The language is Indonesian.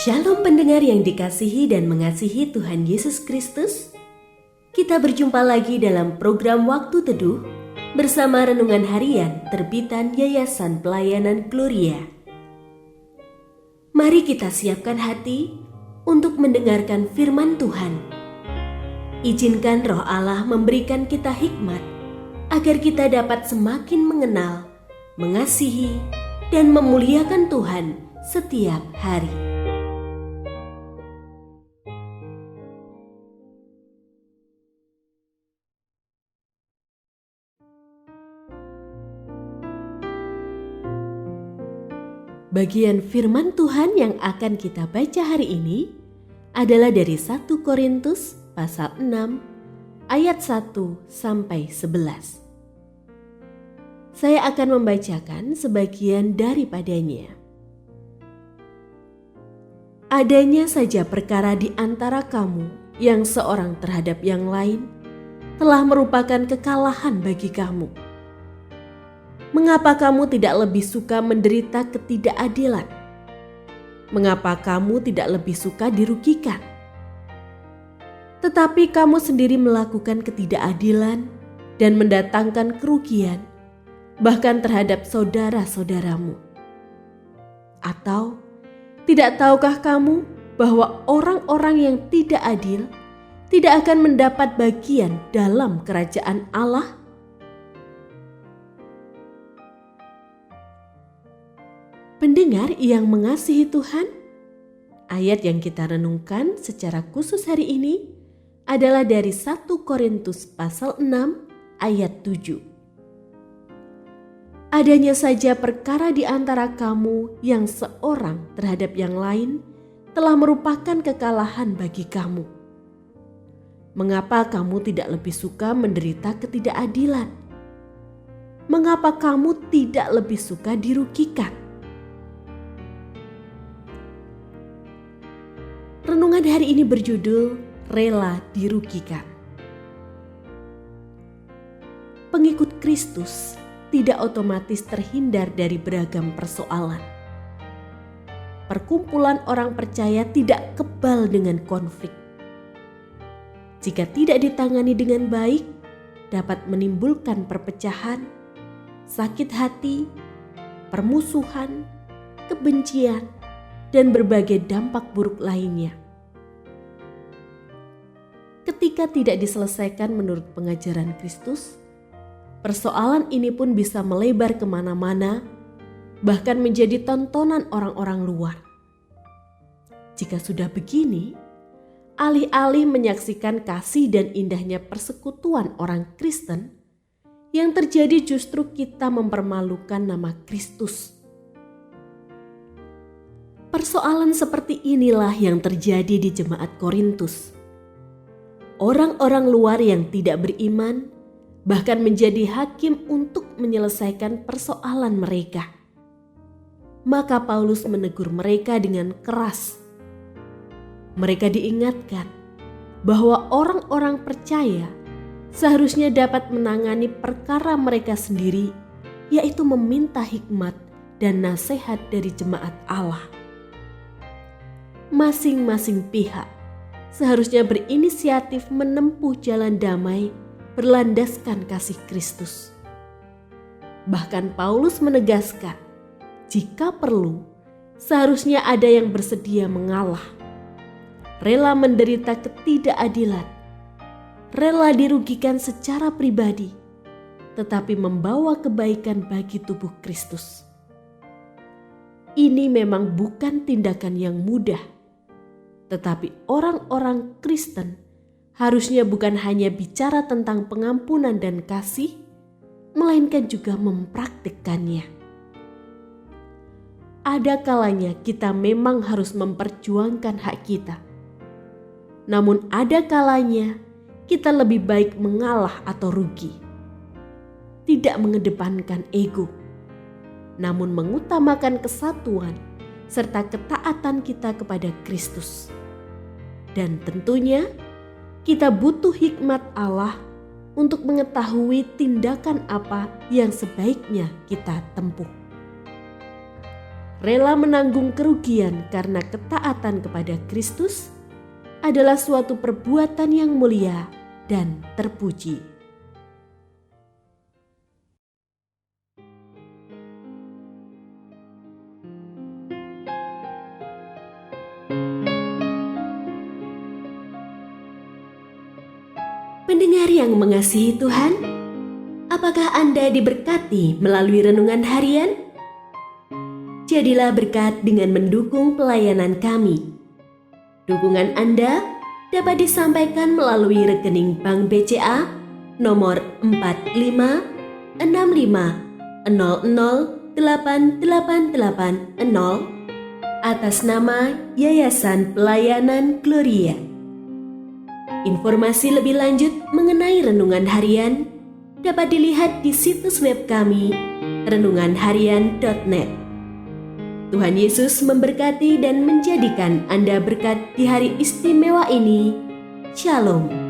Shalom pendengar yang dikasihi dan mengasihi Tuhan Yesus Kristus. Kita berjumpa lagi dalam program Waktu Teduh bersama Renungan Harian terbitan Yayasan Pelayanan Gloria. Mari kita siapkan hati untuk mendengarkan firman Tuhan. Izinkan Roh Allah memberikan kita hikmat agar kita dapat semakin mengenal, mengasihi, dan memuliakan Tuhan setiap hari. Bagian firman Tuhan yang akan kita baca hari ini adalah dari 1 Korintus pasal 6 ayat 1 sampai 11. Saya akan membacakan sebagian daripadanya. Adanya saja perkara di antara kamu yang seorang terhadap yang lain telah merupakan kekalahan bagi kamu. Mengapa kamu tidak lebih suka menderita ketidakadilan? Mengapa kamu tidak lebih suka dirugikan? Tetapi kamu sendiri melakukan ketidakadilan dan mendatangkan kerugian, bahkan terhadap saudara-saudaramu. Atau, tidak tahukah kamu bahwa orang-orang yang tidak adil tidak akan mendapat bagian dalam kerajaan Allah? Pendengar yang mengasihi Tuhan, ayat yang kita renungkan secara khusus hari ini adalah dari 1 Korintus pasal 6 ayat 7. Adanya saja perkara di antara kamu yang seorang terhadap yang lain telah merupakan kekalahan bagi kamu. Mengapa kamu tidak lebih suka menderita ketidakadilan? Mengapa kamu tidak lebih suka dirugikan? Renungan hari ini berjudul Rela Dirugikan. Pengikut Kristus tidak otomatis terhindar dari beragam persoalan. Perkumpulan orang percaya tidak kebal dengan konflik. Jika tidak ditangani dengan baik, dapat menimbulkan perpecahan, sakit hati, permusuhan, kebencian, dan berbagai dampak buruk lainnya. Ketika tidak diselesaikan menurut pengajaran Kristus, persoalan ini pun bisa melebar kemana-mana, bahkan menjadi tontonan orang-orang luar. Jika sudah begini, alih-alih menyaksikan kasih dan indahnya persekutuan orang Kristen, yang terjadi justru kita mempermalukan nama Kristus. Persoalan seperti inilah yang terjadi di jemaat Korintus. Orang-orang luar yang tidak beriman bahkan menjadi hakim untuk menyelesaikan persoalan mereka. Maka Paulus menegur mereka dengan keras. Mereka diingatkan bahwa orang-orang percaya seharusnya dapat menangani perkara mereka sendiri, yaitu meminta hikmat dan nasihat dari jemaat Allah. Masing-masing pihak seharusnya berinisiatif menempuh jalan damai berlandaskan kasih Kristus. Bahkan Paulus menegaskan, jika perlu, seharusnya ada yang bersedia mengalah, rela menderita ketidakadilan, rela dirugikan secara pribadi, tetapi membawa kebaikan bagi tubuh Kristus. Ini memang bukan tindakan yang mudah, tetapi orang-orang Kristen harusnya bukan hanya bicara tentang pengampunan dan kasih, melainkan juga mempraktikkannya. Ada kalanya kita memang harus memperjuangkan hak kita. Namun ada kalanya kita lebih baik mengalah atau rugi. Tidak mengedepankan ego, namun mengutamakan kesatuan serta ketaatan kita kepada Kristus. Dan tentunya kita butuh hikmat Allah untuk mengetahui tindakan apa yang sebaiknya kita tempuh. rela menanggung kerugian karena ketaatan kepada Kristus adalah suatu perbuatan yang mulia dan terpuji. Pendengar yang mengasihi Tuhan, apakah Anda diberkati melalui renungan harian? Jadilah berkat dengan mendukung pelayanan kami. Dukungan Anda dapat disampaikan melalui rekening Bank BCA nomor 4565008880 atas nama Yayasan Pelayanan Gloria. Informasi lebih lanjut mengenai renungan harian dapat dilihat di situs web kami renunganharian.net. Tuhan Yesus memberkati dan menjadikan Anda berkat di hari istimewa ini. Shalom.